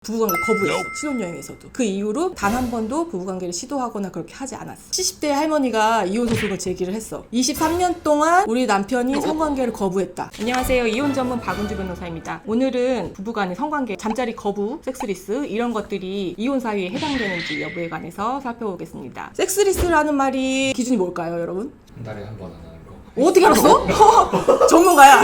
부부관계 거부했어. 신혼여행에서도. 그 이후로 단 한 번도 부부관계를 시도하거나 그렇게 하지 않았어. 70대 할머니가 이혼 소송을 제기를 했어. 23년 동안 우리 남편이 성관계를 거부했다. 안녕하세요. 이혼 전문 박은주 변호사입니다. 오늘은 부부간의 성관계, 잠자리 거부, 섹스리스 이런 것들이 이혼 사유에 해당되는지 여부에 관해서 살펴보겠습니다. 섹스리스라는 말이 기준이 뭘까요, 여러분? 한 달에 한 번 안 하는 거. 어떻게 알았어? 전문가야.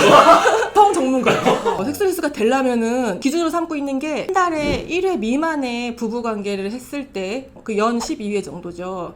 성 전문가야. 섹스리스가 되려면은 기준으로 삼고 있는 게 한 달에 1회 미만의 부부관계를 했을 때 그 연 12회 정도죠.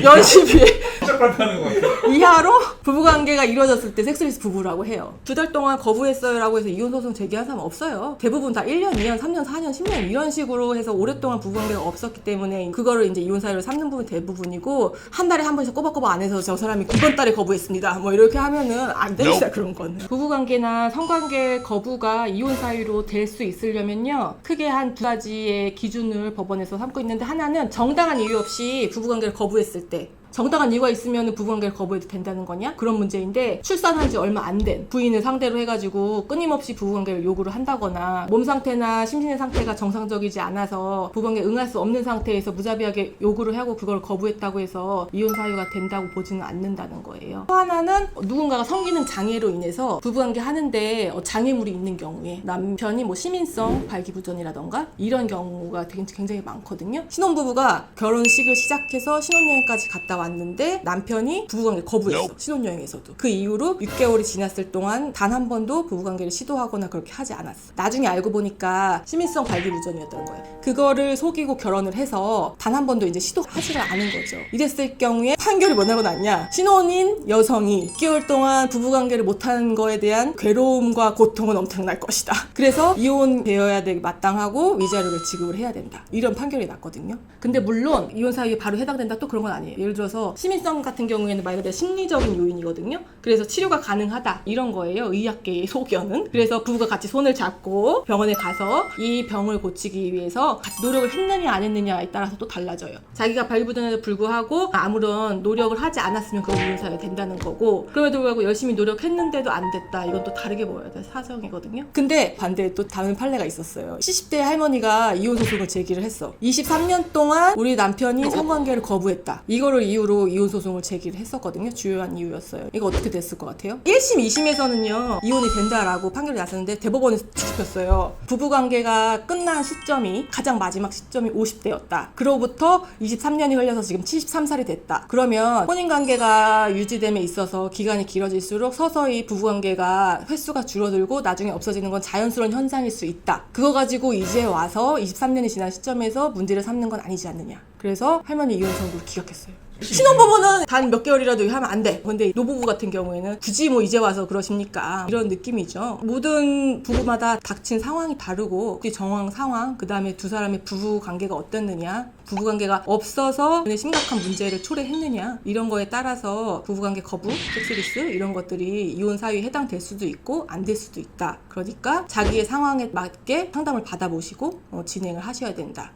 연 12회 진짜 발표하는 거 같아. 이하로 부부관계가 이루어졌을 때 섹스리스 부부라고 해요. 2달 동안 거부했어요 라고 해서 이혼 소송 제기한 사람 없어요. 대부분 다 1년, 2년, 3년, 4년, 10년 이런 식으로 해서 오랫동안 부부관계가 없었기 때문에 그거를 이제 이혼 사유로 삼는 부분 대부분이고, 한 달에 한 번씩 꼬박꼬박 안 해서 저 사람이 이번 달에 거부했습니다 뭐 이렇게 하면은 안 됩니다. 그런 건. 부부관계나 성관계 거부가 이혼 사유로 될 수 있으려면요, 크게 한 두 가지의 기준을 법원에서 삼고 있는데, 하나는 정당한 이유 없이 부부관계를 거부했을 때, 정당한 이유가 있으면 부부관계를 거부해도 된다는 거냐? 그런 문제인데, 출산한 지 얼마 안 된 부인을 상대로 해가지고 끊임없이 부부관계를 요구를 한다거나, 몸 상태나 심신의 상태가 정상적이지 않아서 부부관계에 응할 수 없는 상태에서 무자비하게 요구를 하고 그걸 거부했다고 해서 이혼 사유가 된다고 보지는 않는다는 거예요. 또 하나는 누군가가 성기능 장애로 인해서 부부관계 하는데 장애물이 있는 경우에, 남편이 뭐 시민성 발기부전이라던가 이런 경우가 굉장히 많거든요. 신혼부부가 결혼식을 시작해서 신혼여행까지 갔다 왔는데 남편이 부부관계 거부했어. 신혼여행에서도. 그 이후로 6개월이 지났을 동안 단 한 번도 부부관계를 시도하거나 그렇게 하지 않았어. 나중에 알고 보니까 시민성 발기부전이었던 거예요. 그거를 속이고 결혼을 해서 단 한 번도 이제 시도하지를 않은 거죠. 이랬을 경우에 판결이 뭐라고 났냐? 신혼인 여성이 6개월 동안 부부관계를 못하는 거에 대한 괴로움과 고통은 엄청날 것이다. 그래서 이혼되어야 되기 마땅하고 위자료를 지급을 해야 된다. 이런 판결이 났거든요. 근데 물론 이혼 사유에 바로 해당된다 또 그런 건 아니에요. 예를 들어서 시민성 같은 경우에는 말 그대로 심리적인 요인이거든요. 그래서 치료가 가능하다 이런 거예요. 의학계의 소견은. 그래서 부부가 같이 손을 잡고 병원에 가서 이 병을 고치기 위해서 같이 노력을 했느냐 안 했느냐에 따라서 또 달라져요. 자기가 발기부전에도 불구하고 아무런 노력을 하지 않았으면 그건 이혼 사유가 된다는 거고, 그럼에도 불구하고 열심히 노력했는데도 안 됐다, 이건 또 다르게 보여야 될 사정이거든요. 근데 반대에 또 다른 판례가 있었어요. 70대 할머니가 이혼 소송을 제기를 했어. 23년 동안 우리 남편이 성관계를 거부했다. 이거를 이유로 이혼 소송을 제기를 했었거든요. 주요한 이유였어요. 이거 어떻게 됐을 것 같아요? 1심, 2심에서는요 이혼이 된다라고 판결이 났었는데 대법원에서 뒤집혔어요. 부부관계가 끝난 시점이, 가장 마지막 시점이 50대였다. 그로부터 23년이 흘려서 지금 73살이 됐다. 그러면 혼인관계가 유지됨에 있어서 기간이 길어질수록 서서히 부부관계가 횟수가 줄어들고 나중에 없어지는 건 자연스러운 현상일 수 있다. 그거 가지고 이제 와서 23년이 지난 시점에서 문제를 삼는 건 아니지 않느냐. 그래서 할머니 이혼 청구를 기각했어요. 신혼부부는 단 몇 개월이라도 하면 안 돼. 근데 노부부 같은 경우에는 굳이 뭐 이제 와서 그러십니까? 이런 느낌이죠. 모든 부부마다 닥친 상황이 다르고, 그 정황, 상황, 그 다음에 두 사람의 부부 관계가 어땠느냐, 부부관계가 없어서 심각한 문제를 초래했느냐, 이런 거에 따라서 부부관계 거부, 섹스리스 이런 것들이 이혼 사유에 해당될 수도 있고 안 될 수도 있다. 그러니까 자기의 상황에 맞게 상담을 받아보시고 진행을 하셔야 된다.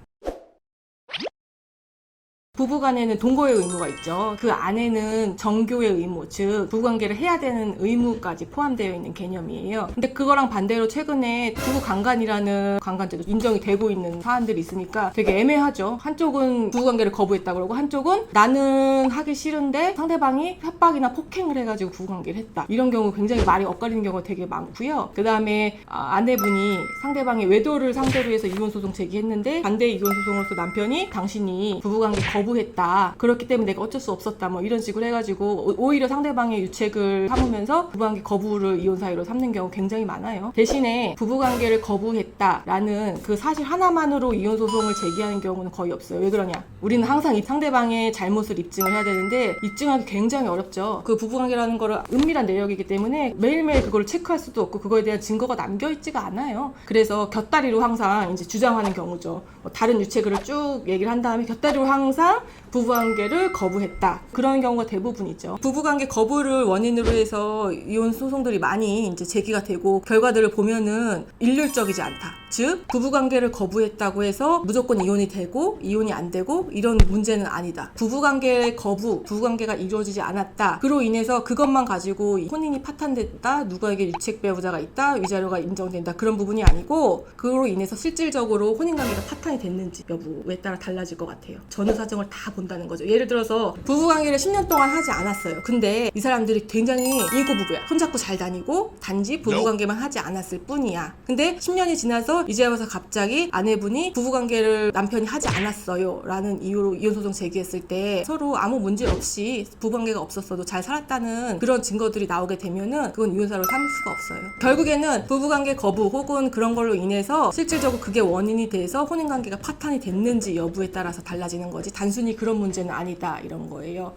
부부간에는 동거의 의무가 있죠. 그 안에는 정교의 의무, 즉 부부관계를 해야 되는 의무까지 포함되어 있는 개념이에요. 근데 그거랑 반대로 최근에 부부강간이라는 강간죄도 인정이 되고 있는 사안들이 있으니까 되게 애매하죠. 한쪽은 부부관계를 거부했다 그러고, 한쪽은 나는 하기 싫은데 상대방이 협박이나 폭행을 해가지고 부부관계를 했다. 이런 경우 굉장히 말이 엇갈리는 경우가 되게 많고요. 그 다음에 아내분이 상대방의 외도를 상대로 해서 이혼소송 제기했는데, 반대 이혼소송으로서 남편이 당신이 부부관계 거부했다, 그렇기 때문에 내가 어쩔 수 없었다, 뭐 이런 식으로 해가지고 오히려 상대방의 유책을 삼으면서 부부관계 거부를 이혼 사유로 삼는 경우 굉장히 많아요. 대신에 부부관계를 거부했다라는 그 사실 하나만으로 이혼 소송을 제기하는 경우는 거의 없어요. 왜 그러냐? 우리는 항상 이 상대방의 잘못을 입증을 해야 되는데 입증하기 굉장히 어렵죠. 그 부부관계라는 거를 은밀한 내역이기 때문에 매일매일 그걸 체크할 수도 없고 그거에 대한 증거가 남겨있지가 않아요. 그래서 곁다리로 항상 이제 주장하는 경우죠. 다른 유책을 쭉 얘기를 한 다음에 곁다리로 항상 부부관계를 거부했다, 그런 경우가 대부분이죠. 부부관계 거부를 원인으로 해서 이혼 소송들이 많이 이제 제기가 되고 결과들을 보면은 일률적이지 않다. 즉 부부관계를 거부했다고 해서 무조건 이혼이 되고 이혼이 안 되고 이런 문제는 아니다. 부부관계 거부, 부부관계가 이루어지지 않았다. 그로 인해서 그것만 가지고 혼인이 파탄됐다, 누구에게 유책 배우자가 있다, 위자료가 인정된다, 그런 부분이 아니고 그로 인해서 실질적으로 혼인관계가 파탄이 됐는지 여부에 따라 달라질 것 같아요. 전후 사정을 다 본다는 거죠. 예를 들어서 부부관계를 10년 동안 하지 않았어요. 근데 이 사람들이 굉장히 인고 부부야. 손잡고 잘 다니고 단지 부부관계만 하지 않았을 뿐이야. 근데 10년이 지나서 이제 와서 갑자기 아내분이 부부관계를 남편이 하지 않았어요 라는 이유로 이혼소송 제기했을 때 서로 아무 문제 없이 부부관계가 없었어도 잘 살았다는 그런 증거들이 나오게 되면은 그건 이혼사로 삼을 수가 없어요. 결국에는 부부관계 거부 혹은 그런 걸로 인해서 실질적으로 그게 원인이 돼서 혼인관계가 파탄이 됐는지 여부에 따라서 달라지는 거지 단순히 그런 문제는 아니다 이런 거예요.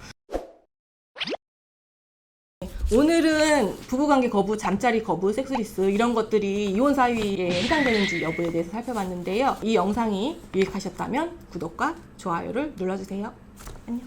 오늘은 부부관계 거부, 잠자리 거부, 섹스리스 이런 것들이 이혼 사유에 해당되는지 여부에 대해서 살펴봤는데요. 이 영상이 유익하셨다면 구독과 좋아요를 눌러주세요. 안녕.